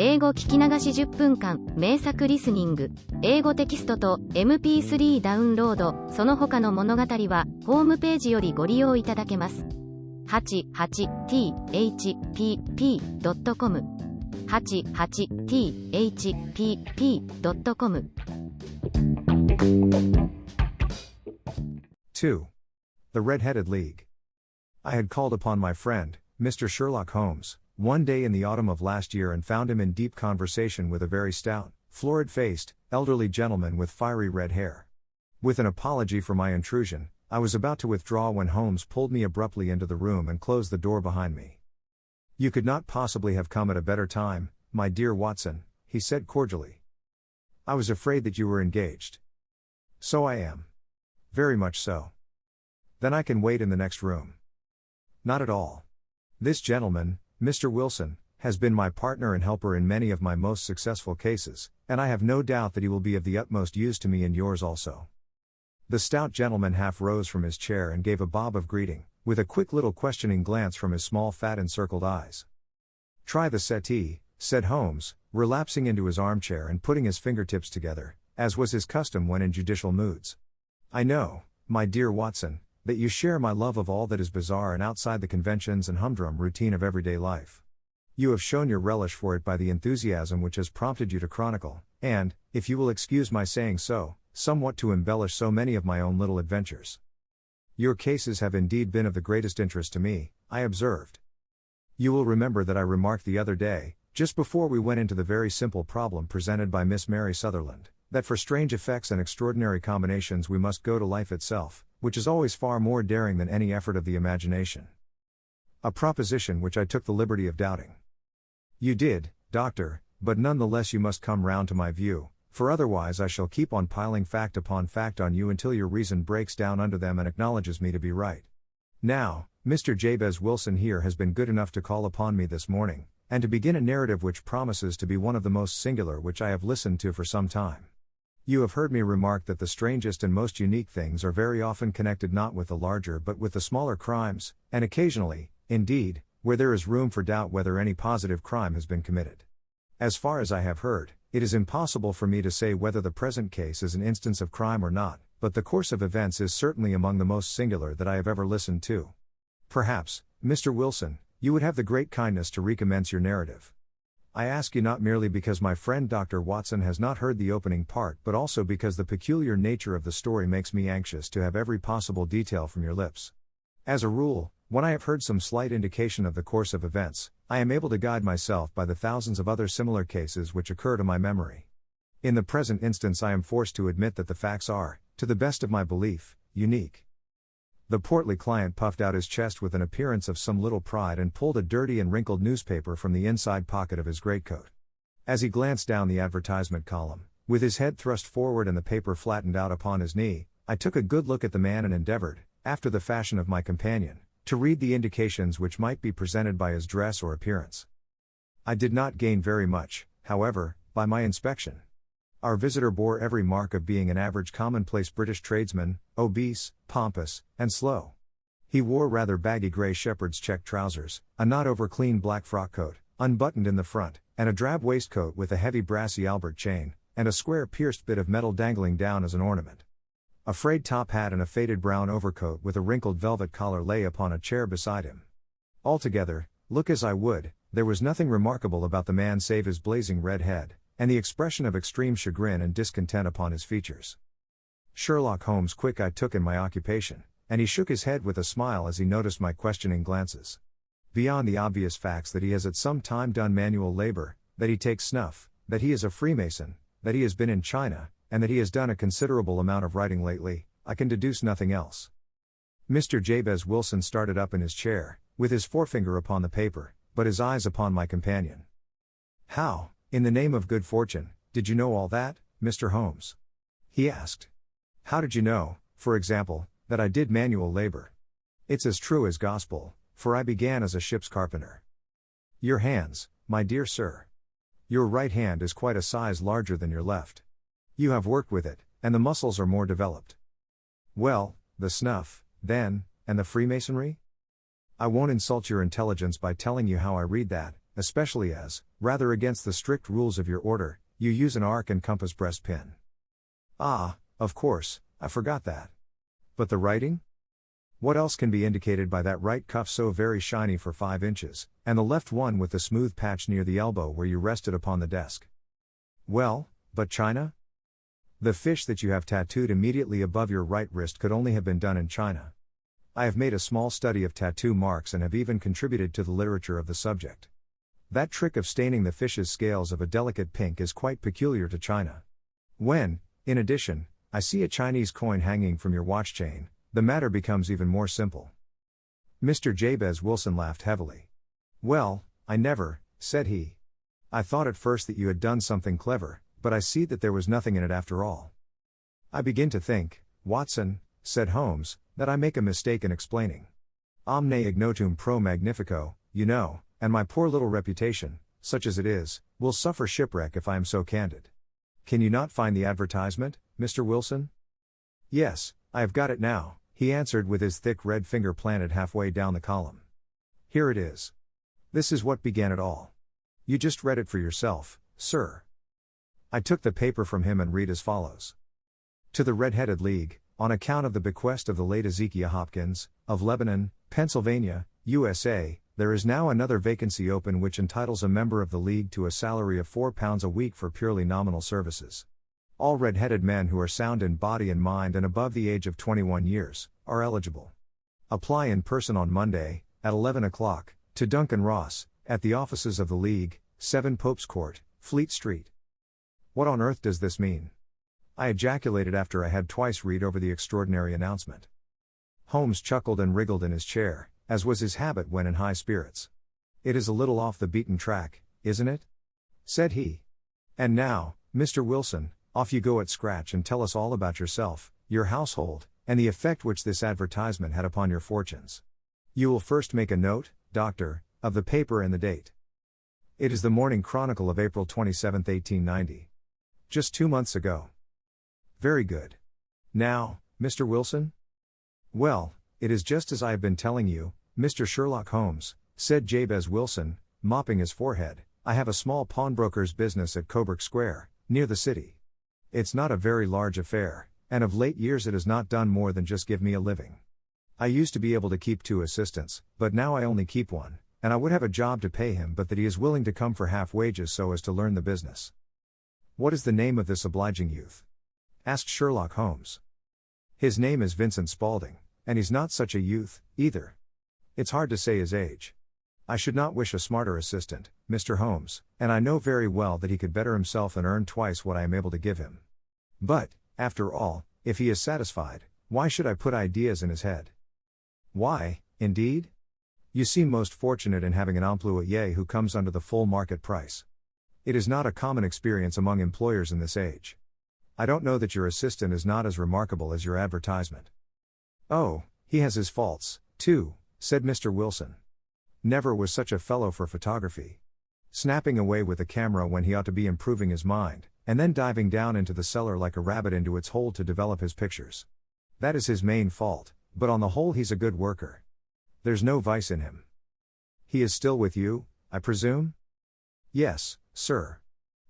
英語聞き流し10分間、名作リスニング、英語テキストと MP3 ダウンロード、その他の物語は、ホームページよりご利用いただけます。88thpp.com 88thpp.com 2. The Red-Headed League. I had called upon my friend, Mr. Sherlock Holmes, one day in the autumn of last year and found him in deep conversation with a very stout, florid-faced, elderly gentleman with fiery red hair. With an apology for my intrusion, I was about to withdraw when Holmes pulled me abruptly into the room and closed the door behind me. "You could not possibly have come at a better time, my dear Watson," he said cordially. "I was afraid that you were engaged." "So I am. Very much so." "Then I can wait in the next room." "Not at all. This gentleman, Mr. Wilson, has been my partner and helper in many of my most successful cases, and I have no doubt that he will be of the utmost use to me in yours also." The stout gentleman half rose from his chair and gave a bob of greeting, with a quick little questioning glance from his small fat encircled eyes. "Try the settee," said Holmes, relapsing into his armchair and putting his fingertips together, as was his custom when in judicial moods. "I know, my dear Watson, that you share my love of all that is bizarre and outside the conventions and humdrum routine of everyday life. You have shown your relish for it by the enthusiasm which has prompted you to chronicle, and, if you will excuse my saying so, somewhat to embellish so many of my own little adventures. Your cases have indeed been of the greatest interest to me," I observed. "You will remember that I remarked the other day, just before we went into the very simple problem presented by Miss Mary Sutherland, that for strange effects and extraordinary combinations we must go to life itself, which is always far more daring than any effort of the imagination. A proposition which I took the liberty of doubting. You did, Doctor, but none the less you must come round to my view, for otherwise I shall keep on piling fact upon fact on you until your reason breaks down under them and acknowledges me to be right. Now, Mr. Jabez Wilson here has been good enough to call upon me this morning, and to begin a narrative which promises to be one of the most singular which I have listened to for some time. You have heard me remark that the strangest and most unique things are very often connected not with the larger but with the smaller crimes, and occasionally, indeed, where there is room for doubt whether any positive crime has been committed. As far as I have heard, it is impossible for me to say whether the present case is an instance of crime or not, but the course of events is certainly among the most singular that I have ever listened to. Perhaps, Mr. Wilson, you would have the great kindness to recommence your narrative. I ask you not merely because my friend Dr. Watson has not heard the opening part but also because the peculiar nature of the story makes me anxious to have every possible detail from your lips. As a rule, when I have heard some slight indication of the course of events, I am able to guide myself by the thousands of other similar cases which occur to my memory. In the present instance I am forced to admit that the facts are, to the best of my belief, unique." The portly client puffed out his chest with an appearance of some little pride and pulled a dirty and wrinkled newspaper from the inside pocket of his greatcoat. As he glanced down the advertisement column, with his head thrust forward and the paper flattened out upon his knee, I took a good look at the man and endeavored, after the fashion of my companion, to read the indications which might be presented by his dress or appearance. I did not gain very much, however, by my inspection. Our visitor bore every mark of being an average commonplace British tradesman, obese, pompous, and slow. He wore rather baggy grey shepherd's check trousers, a not over-clean black frock coat, unbuttoned in the front, and a drab waistcoat with a heavy brassy Albert chain, and a square pierced bit of metal dangling down as an ornament. A frayed top hat and a faded brown overcoat with a wrinkled velvet collar lay upon a chair beside him. Altogether, look as I would, there was nothing remarkable about the man save his blazing red head, and the expression of extreme chagrin and discontent upon his features. Sherlock Holmes' quick eye took in my occupation, and he shook his head with a smile as he noticed my questioning glances. Beyond the obvious facts that he has at some time done manual labor, that he takes snuff, that he is a Freemason, that he has been in China, and that he has done a considerable amount of writing lately, I can deduce nothing else. Mr. Jabez Wilson started up in his chair, with his forefinger upon the paper, but his eyes upon my companion. "How, in the name of good fortune, did you know all that, Mr. Holmes?" he asked. "How did you know, for example, that I did manual labor?" "It's as true as gospel, for I began as a ship's carpenter." "Your hands, my dear sir. Your right hand is quite a size larger than your left. You have worked with it, and the muscles are more developed." "Well, the snuff, then, and the Freemasonry?" "I won't insult your intelligence by telling you how I read that, especially as, rather against the strict rules of your order, you use an arc and compass breast pin. Ah, of course, I forgot that. But the writing? What else can be indicated by that right cuff so very shiny for 5 inches, and the left one with the smooth patch near the elbow where you rested upon the desk? Well, but China? The fish that you have tattooed immediately above your right wrist could only have been done in China. I have made a small study of tattoo marks and have even contributed to the literature of the subject. That trick of staining the fish's scales of a delicate pink is quite peculiar to China. When, in addition, I see a Chinese coin hanging from your watch chain, the matter becomes even more simple. Mr. Jabez Wilson laughed heavily. Well, I never, said he. I thought at first that you had done something clever, but I see that there was nothing in it after all. I begin to think, Watson, said Holmes, that I make a mistake in explaining. Omne ignotum pro magnifico, you know, and my poor little reputation, such as it is, will suffer shipwreck if I am so candid. Can you not find the advertisement, Mr. Wilson? Yes, I have got it now, he answered with his thick red finger planted halfway down the column. Here it is. This is what began it all. You just read it for yourself, sir. I took the paper from him and read as follows. To the Red-Headed League, on account of the bequest of the late Ezekiah Hopkins, of Lebanon, Pennsylvania, USA, there is now another vacancy open which entitles a member of the League to a salary of £4 a week for purely nominal services. All red-headed men who are sound in body and mind and above the age of 21 years, are eligible. Apply in person on Monday, at 11 o'clock, to Duncan Ross, at the offices of the League, 7 Pope's Court, Fleet Street. What on earth does this mean? I ejaculated after I had twice read over the extraordinary announcement. Holmes chuckled and wriggled in his chair, as was his habit when in high spirits. It is a little off the beaten track, isn't it? Said he. And now, Mr. Wilson, off you go at scratch and tell us all about yourself, your household, and the effect which this advertisement had upon your fortunes. You will first make a note, Doctor, of the paper and the date. It is the Morning Chronicle of April 27, 1890. Just 2 months ago. Very good. Now, Mr. Wilson? Well, it is just as I have been telling you, Mr. Sherlock Holmes, said Jabez Wilson, mopping his forehead. I have a small pawnbroker's business at Coburg Square, near the city. It's not a very large affair, and of late years it has not done more than just give me a living. I used to be able to keep 2 assistants, but now I only keep 1, and I would have a job to pay him but that he is willing to come for half wages so as to learn the business. What is the name of this obliging youth? Asked Sherlock Holmes. His name is Vincent Spaulding, and he's not such a youth, either. It's hard to say his age. I should not wish a smarter assistant, Mr. Holmes, and I know very well that he could better himself and earn twice what I am able to give him. But, after all, if he is satisfied, why should I put ideas in his head? Why, indeed? You seem most fortunate in having an employé who comes under the full market price. It is not a common experience among employers in this age. I don't know that your assistant is not as remarkable as your advertisement. Oh, he has his faults, too, said Mr. Wilson. Never was such a fellow for photography. Snapping away with the camera when he ought to be improving his mind, and then diving down into the cellar like a rabbit into its hole to develop his pictures. That is his main fault, but on the whole he's a good worker. There's no vice in him. He is still with you, I presume? Yes, sir.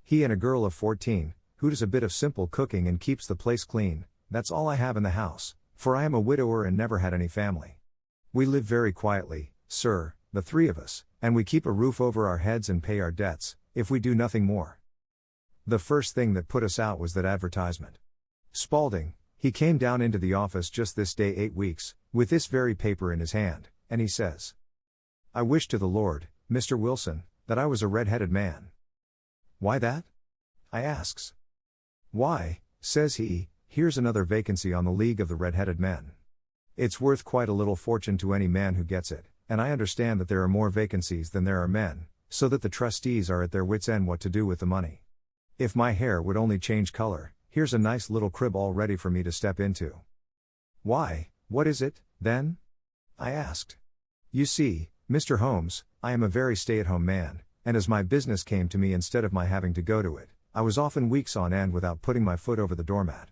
He and a girl of 14, who does a bit of simple cooking and keeps the place clean. That's all I have in the house, for I am a widower and never had any family. We live very quietly, sir, the 3 of us, and we keep a roof over our heads and pay our debts, if we do nothing more. The first thing that put us out was that advertisement. Spaulding, he came down into the office just this day 8 weeks, with this very paper in his hand, and he says, I wish to the Lord, Mr. Wilson, that I was a red-headed man. Why that? I asks. Why, says he, here's another vacancy on the League of the Red-Headed Men. It's worth quite a little fortune to any man who gets it, and I understand that there are more vacancies than there are men, so that the trustees are at their wits' end what to do with the money. If my hair would only change color, here's a nice little crib all ready for me to step into. Why, what is it, then? I asked. You see, Mr. Holmes, I am a very stay-at-home man, and as my business came to me instead of my having to go to it, I was often weeks on end without putting my foot over the doormat.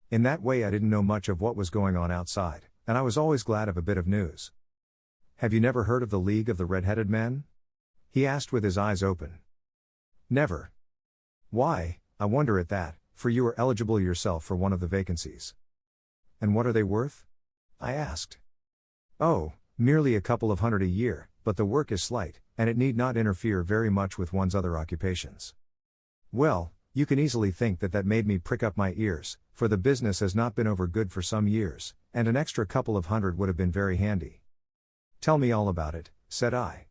In that way I didn't know much of what was going on outside, and I was always glad of a bit of news. Have you never heard of the League of the Red-Headed Men? he asked with his eyes open. Never. Why, I wonder at that, for you are eligible yourself for one of the vacancies. And what are they worth? I asked. Oh, merely a couple of hundred a year, but the work is slight, and it need not interfere very much with one's other occupations. Well, you can easily think that made me prick up my ears, for the business has not been over good for some years, and an extra couple of hundred would have been very handy. Tell me all about it, said I.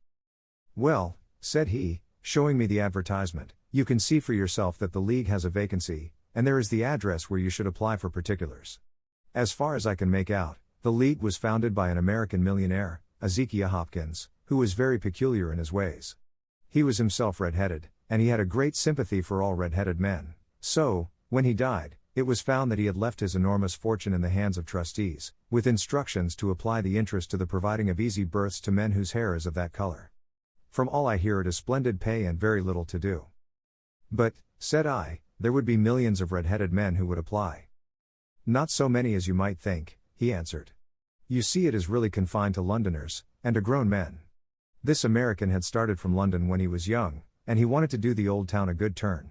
Well, said he, showing me the advertisement, you can see for yourself that the League has a vacancy, and there is the address where you should apply for particulars. As far as I can make out, the League was founded by an American millionaire, Ezekiel Hopkins, who was very peculiar in his ways. He was himself red-headed, and he had a great sympathy for all red-headed men. So, when he died, it was found that he had left his enormous fortune in the hands of trustees, with instructions to apply the interest to the providing of easy berths to men whose hair is of that color. From all I hear, it is splendid pay and very little to do. But, said I, there would be millions of red-headed men who would apply. Not so many as you might think, he answered. You see, it is really confined to Londoners, and to grown men. This American had started from London when he was young, and he wanted to do the old town a good turn.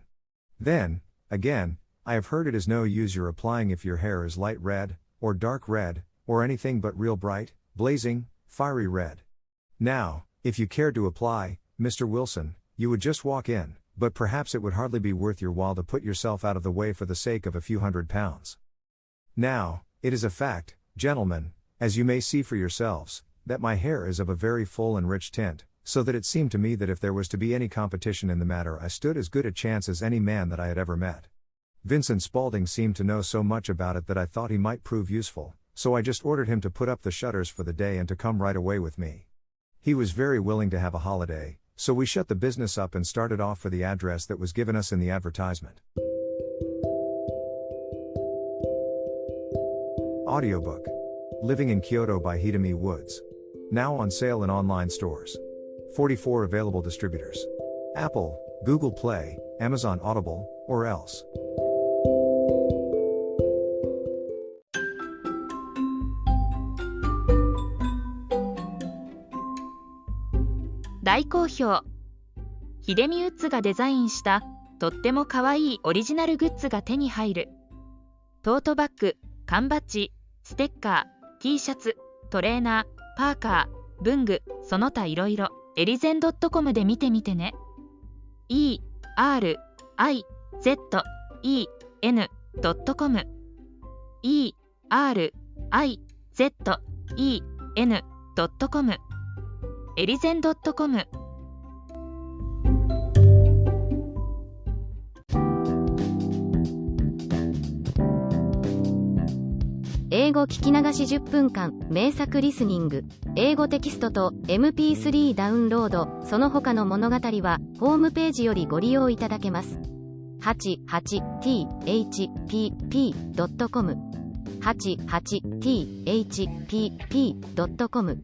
Then, again, I have heard it is no use your applying if your hair is light red, or dark red, or anything but real bright, blazing, fiery red. Now, if you cared to apply, Mr. Wilson, you would just walk in, but perhaps it would hardly be worth your while to put yourself out of the way for the sake of a few £100. Now, it is a fact, gentlemen, as you may see for yourselves, that my hair is of a very full and rich tint, so that it seemed to me that if there was to be any competition in the matter, I stood as good a chance as any man that I had ever met. Vincent Spaulding seemed to know so much about it that I thought he might prove useful, so I just ordered him to put up the shutters for the day and to come right away with me. He was very willing to have a holiday, so we shut the business up and started off for the address that was given us in the advertisement. Audiobook. Living in Kyoto by Hidemi Woods. Now on sale in online stores. 44 available distributors. Apple, Google Play, Amazon Audible, or else. 大好評。ヒデミウッズがデザインしたとってもかわいいオリジナルグッズが手に入る。トートバッグ、缶バッジ、ステッカー、T シャツ、トレーナー、パーカー、文具、その他いろいろ、エリゼン .com で見てみてね。erizen.com erizen.com エリゼン .com。 英語聞き流し10分間名作リスニング。英語テキストと MP3 ダウンロード、その他の物語はホームページよりご利用いただけます。88thpp.com 88thpp.com